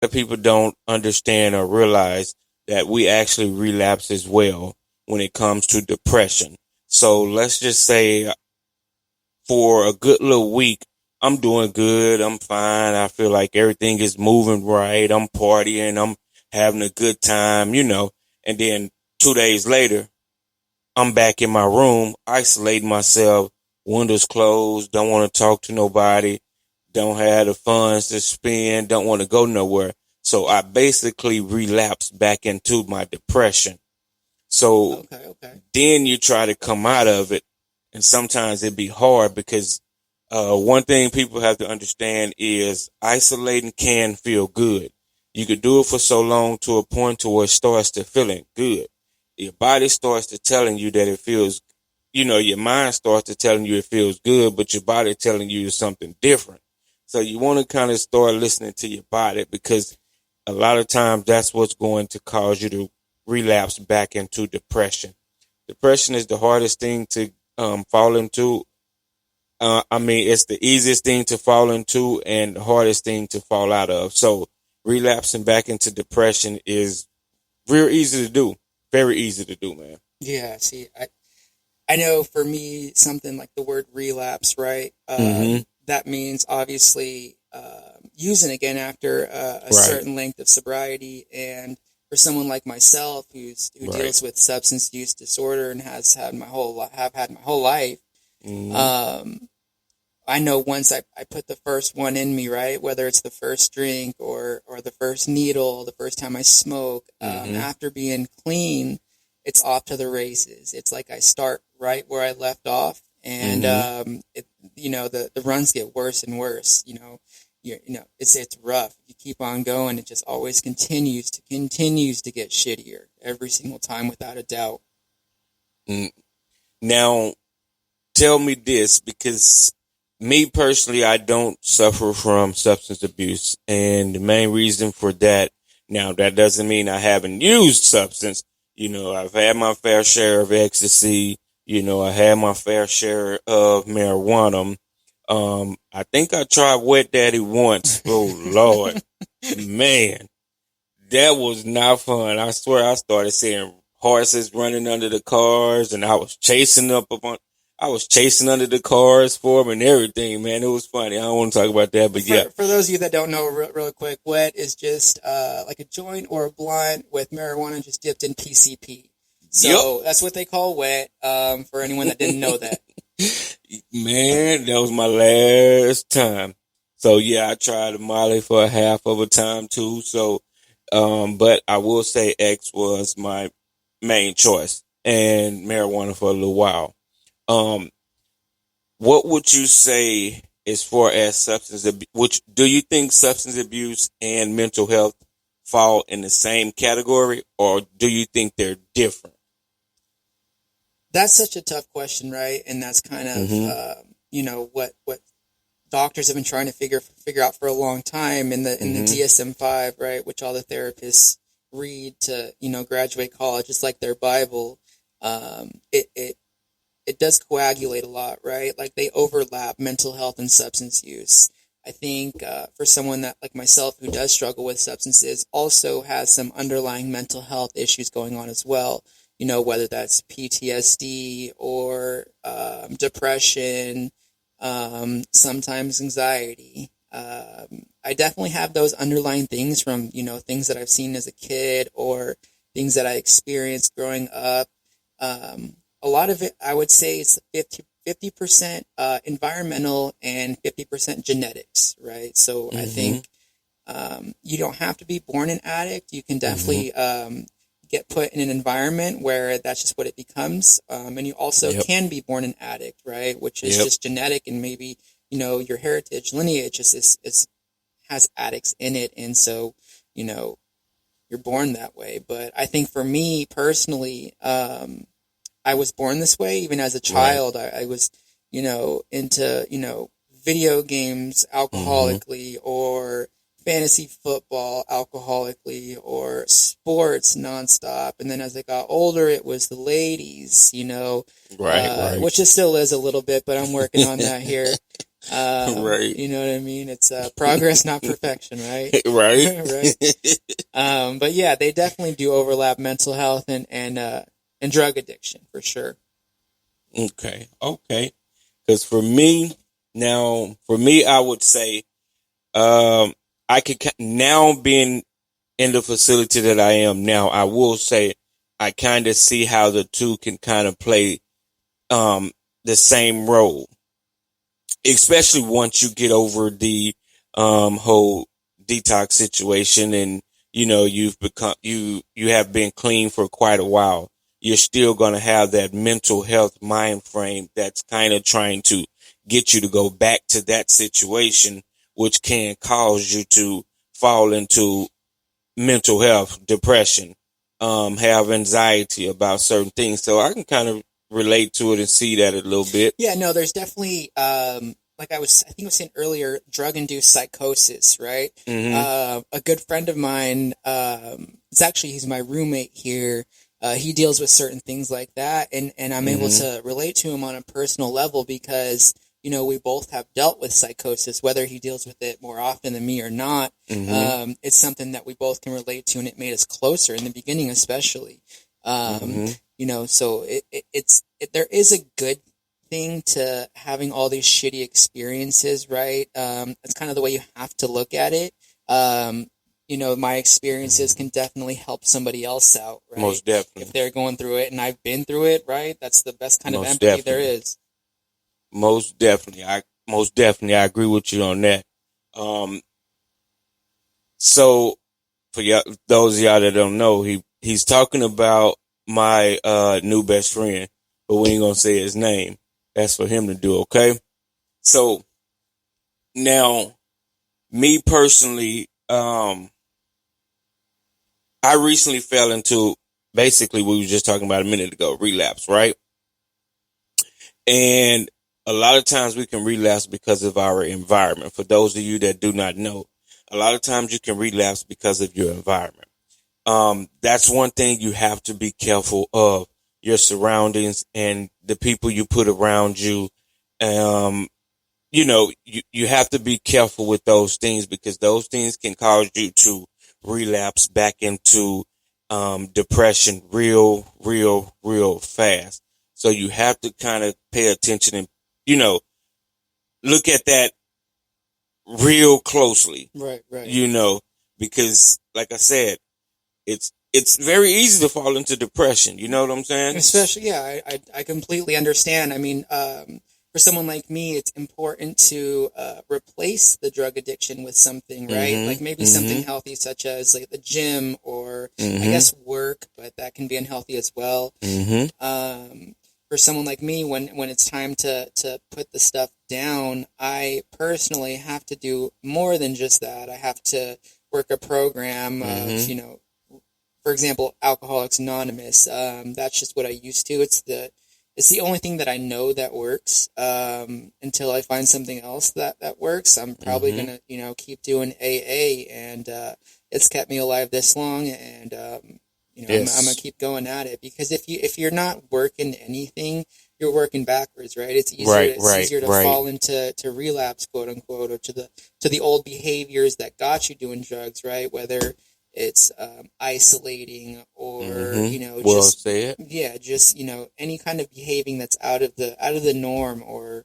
of people don't understand or realize that we actually relapse as well when it comes to depression. So let's just say for a good little week, I'm doing good. I'm fine. I feel like everything is moving right. I'm partying. I'm having a good time, and then 2 days later, I'm back in my room, isolating myself, windows closed, don't want to talk to nobody, don't have the funds to spend, don't want to go nowhere. So I basically relapsed back into my depression. So Okay, okay. then you try to come out of it, and sometimes it be hard because one thing people have to understand is isolating can feel good. You could do it for so long to a point to where it starts to feeling good. Your body starts to telling you that it feels, your mind starts to telling you it feels good, but your body telling you something different. So you want to kind of start listening to your body because a lot of times that's what's going to cause you to relapse back into depression. Depression is the hardest thing to fall into. I mean, it's the easiest thing to fall into and the hardest thing to fall out of. So relapsing back into depression is real easy to do. Very easy to do, man. Yeah, see, I know for me, something like the word relapse, right? Mm-hmm. That means obviously using again after a Right. certain length of sobriety. And for someone like myself who Right. deals with substance use disorder and have had my whole life, Mm-hmm. um, I know once I put the first one in me, right? Whether it's the first drink or the first needle, the first time I smoke, Mm-hmm. after being clean, it's off to the races. It's like I start right where I left off, and Mm-hmm. the runs get worse and worse. It's rough. You keep on going, it just always continues to get shittier every single time, without a doubt. Mm. Now, tell me this because me personally, I don't suffer from substance abuse. And the main reason for that, now that doesn't mean I haven't used substance. I've had my fair share of ecstasy. I had my fair share of marijuana. I think I tried Wet Daddy once. Oh Lord, man, that was not fun. I swear I started seeing horses running under the cars and I was chasing under the cars for them and everything, man. It was funny. I don't want to talk about that, but yeah. For those of you that don't know, really quick, wet is just like a joint or a blunt with marijuana just dipped in PCP. Yep. So that's what they call wet. For anyone that didn't know that. Man, that was my last time. So yeah, I tried a Molly for a half of a time too. So, but I will say X was my main choice and marijuana for a little while. Um, what would you say as far as substance abuse? Which do you think substance abuse and mental health fall in the same category, or do you think they're different? That's such a tough question, right? And that's kind of Mm-hmm. what doctors have been trying to figure out for a long time in the Mm-hmm. DSM-5, right? Which all the therapists read to graduate college. It's like their Bible. It does coagulate a lot, right? Like they overlap mental health and substance use. I think for someone that like myself who does struggle with substances also has some underlying mental health issues going on as well. Whether that's PTSD or depression, sometimes anxiety. I definitely have those underlying things from things that I've seen as a kid or things that I experienced growing up. A lot of it, I would say, is 50% environmental and 50% genetics, right? So I Mm-hmm. think you don't have to be born an addict. You can Mm-hmm. definitely get put in an environment where that's just what it becomes. And you also Yep. can be born an addict, right? Which is Yep. just genetic, and maybe your heritage lineage is has addicts in it, and so you know you're born that way. But I think for me personally, I was born this way. Even as a Right. child, I was, into, video games Mm-hmm. alcoholically, or fantasy football alcoholically, or sports nonstop. And then as I got older, it was the ladies, Right. Right. which it still is a little bit, but I'm working on that here. Right. You know what I mean? It's progress, not perfection, right? Right. Right. But yeah, they definitely do overlap mental health and drug addiction for sure. Okay. Okay. Because for me, I would say, I could now being in the facility that I am now, I will say I kind of see how the two can kind of play, um, the same role, especially once you get over the, whole detox situation and, you have been clean for quite a while. You're still going to have that mental health mind frame that's kind of trying to get you to go back to that situation, which can cause you to fall into mental health, depression, have anxiety about certain things. So I can kind of relate to it and see that a little bit. Yeah, no, there's definitely like I think I was saying earlier, drug induced psychosis, right? A good friend of mine, he's my roommate here. He deals with certain things like that, and I'm able to relate to him on a personal level because we both have dealt with psychosis, whether he deals with it more often than me or not. It's something that we both can relate to, and it made us closer in the beginning, especially. So there is a good thing to having all these shitty experiences, right? It's kind of the way you have to look at it. My experiences can definitely help somebody else out, right? Most definitely. If they're going through it and I've been through it, right? That's the best kind of Most empathy there definitely. is. Most definitely. I agree with you on that. So for y'all, those of y'all that don't know, he's talking about my new best friend, but we ain't gonna say his name. That's for him to do, okay? So now, me personally, I recently fell into basically what we were just talking about a minute ago, relapse, right? And a lot of times we can relapse because of our environment. For those of you that do not know, a lot of times you can relapse because of your environment. That's one thing you have to be careful of, your surroundings and the people you put around you. You have to be careful with those things because those things can cause you to relapse back into, depression real fast. So you have to kind of pay attention and, look at that real closely, Right, right. because like I said, it's very easy to fall into depression. You know what I'm saying? Especially, yeah, I completely understand. I mean, for someone like me, it's important to replace the drug addiction with something, right? Like maybe something healthy, such as like the gym or I guess work, but that can be unhealthy as well. For someone like me, when it's time to put the stuff down, I personally have to do more than just that. I have to work a program of, for example, Alcoholics Anonymous. That's just what I used to. It's the only thing that I know that works. Until I find something else that works, I'm probably gonna keep doing AA, and it's kept me alive this long, and Yes. I'm gonna keep going at it because if you're not working anything, you're working backwards, right? It's easier to fall into relapse, quote unquote, or to the old behaviors that got you doing drugs, right? Whether it's isolating or just say it. yeah, just any kind of behaving that's out of the norm or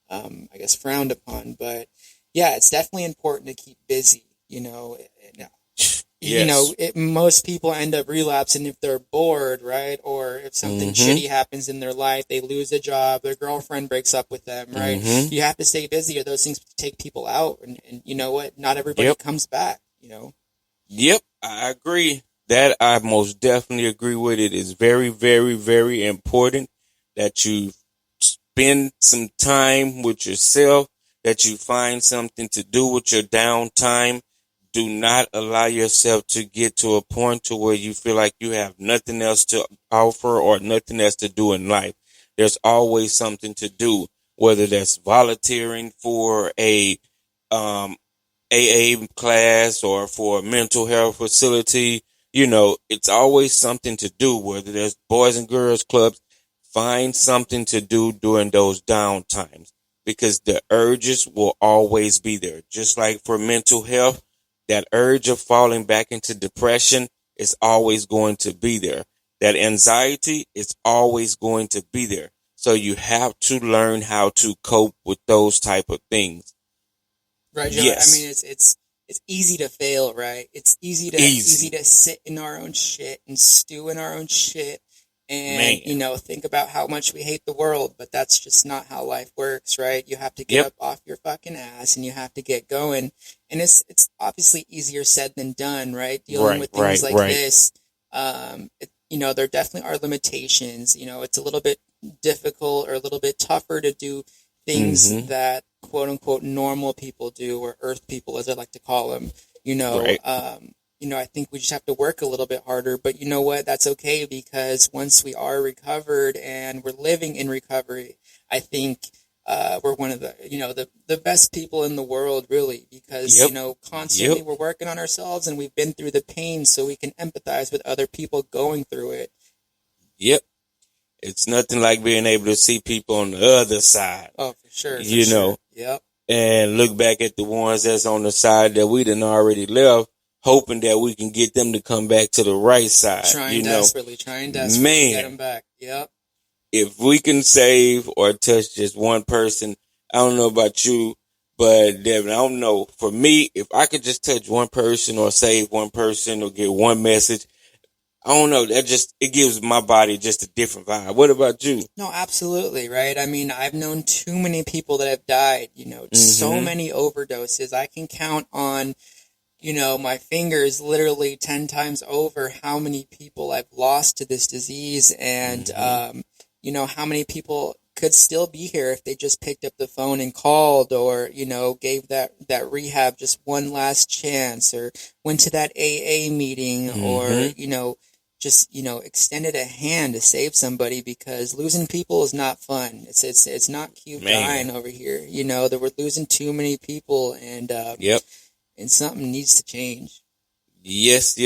I guess frowned upon. But yeah, it's definitely important to keep busy. Yes. Most people end up relapsing if they're bored, right? Or if something shitty happens in their life, they lose a job, their girlfriend breaks up with them, right? You have to stay busy or those things take people out. And you know what? Not everybody comes back, Yep, I agree. That I most definitely agree with. It is very, very, very important that you spend some time with yourself, that you find something to do with your downtime. Do not allow yourself to get to a point to where you feel like you have nothing else to offer or nothing else to do in life. There's always something to do, whether that's volunteering for a AA class or for a mental health facility. It's always something to do, whether there's boys and girls clubs. Find something to do during those down times because the urges will always be there. Just like for mental health, that urge of falling back into depression is always going to be there. That anxiety is always going to be there. So you have to learn how to cope with those type of things. Right, Joe. Yes. I mean, it's easy to fail, right? It's easy to sit in our own shit and stew in our own shit, and think about how much we hate the world. But that's just not how life works, right? You have to get up off your fucking ass and you have to get going. And it's obviously easier said than done, right? Dealing with things like this, there definitely are limitations. It's a little bit difficult or a little bit tougher to do things that quote unquote normal people do, or earth people as I like to call them. I think we just have to work a little bit harder, but you know what? That's okay, because once we are recovered and we're living in recovery, I think we're one of the best people in the world, really, because constantly we're working on ourselves and we've been through the pain, so we can empathize with other people going through it. Yep. It's nothing like being able to see people on the other side. Oh, for sure. Yep. And look back at the ones that's on the side that we done already left, hoping that we can get them to come back to the right side. Trying desperately to get them back. Yep. If we can save or touch just one person, I don't know about you, but Devin, I don't know. For me, if I could just touch one person or save one person or get one message, I don't know. It gives my body just a different vibe. What about you? No, absolutely. Right. I mean, I've known too many people that have died, so many overdoses. I can count on, my fingers literally 10 times over how many people I've lost to this disease, and, how many people could still be here if they just picked up the phone and called, or, gave that rehab just one last chance, or went to that AA meeting, or, just, extended a hand to save somebody, because losing people is not fun. It's not cute dying over here. That we're losing too many people, and, and something needs to change. Yes.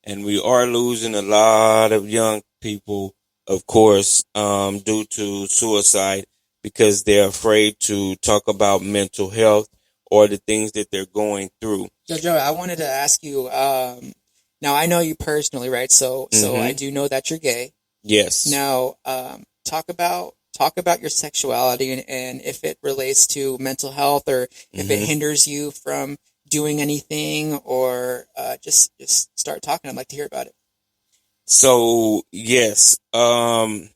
And we are losing a lot of young people, of course, due to suicide, because they're afraid to talk about mental health or the things that they're going through. Joe, I wanted to ask you, now I know you personally, right? So I do know that you're gay. Yes. Now, talk about your sexuality, and if it relates to mental health, or if it hinders you from doing anything, or just start talking. I'd like to hear about it. So, yes, I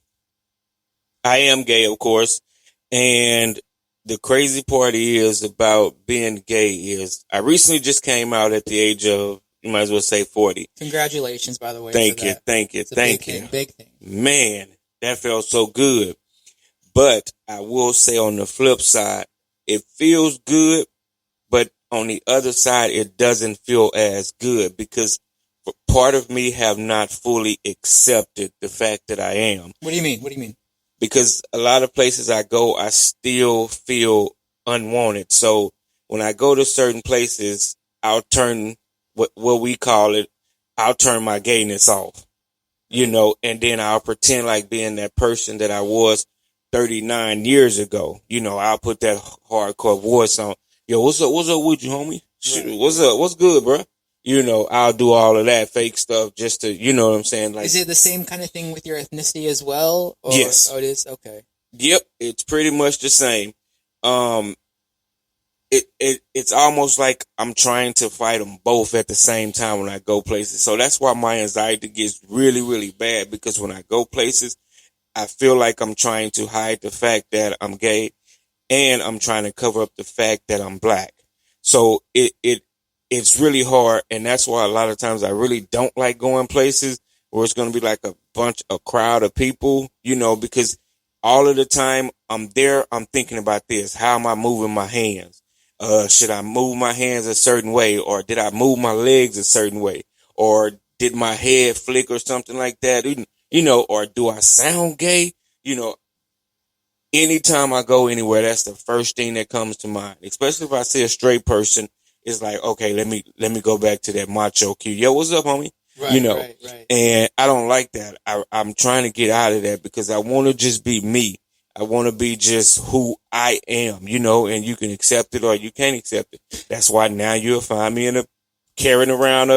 am gay, of course. And the crazy part is about being gay is I recently just came out at the age of, you might as well say 40. Congratulations, by the way. Thank you. It's a big thing. Man, that felt so good. But I will say on the flip side, it feels good, but on the other side, it doesn't feel as good, because part of me have not fully accepted the fact that I am. What do you mean? Because a lot of places I go, I still feel unwanted. So when I go to certain places, I'll turn what we call it, I'll turn my gayness off, and then I'll pretend like being that person that I was 39 years ago. I'll put that hardcore voice on. Yo, what's up with you, homie? Right. What's up? What's good, bro? I'll do all of that fake stuff just to, you know what I'm saying? Like, is it the same kind of thing with your ethnicity as well? Or, yes. Oh, it is? Okay. Yep. It's pretty much the same. It's almost like I'm trying to fight them both at the same time when I go places. So that's why my anxiety gets really, really bad, because when I go places, I feel like I'm trying to hide the fact that I'm gay, and I'm trying to cover up the fact that I'm black. So it's really hard. And that's why a lot of times I really don't like going places where it's going to be like a crowd of people, because all of the time I'm there, I'm thinking about this. How am I moving my hands? Should I move my hands a certain way? Or did I move my legs a certain way? Or did my head flick or something like that? Or do I sound gay? Anytime I go anywhere, that's the first thing that comes to mind. Especially if I see a straight person, it's like, okay, let me go back to that macho cue. Yo, what's up, homie? Right, right. And I don't like that. I'm trying to get out of that, because I want to just be me. I want to be just who I am, and you can accept it or you can't accept it. That's why now you'll find me carrying around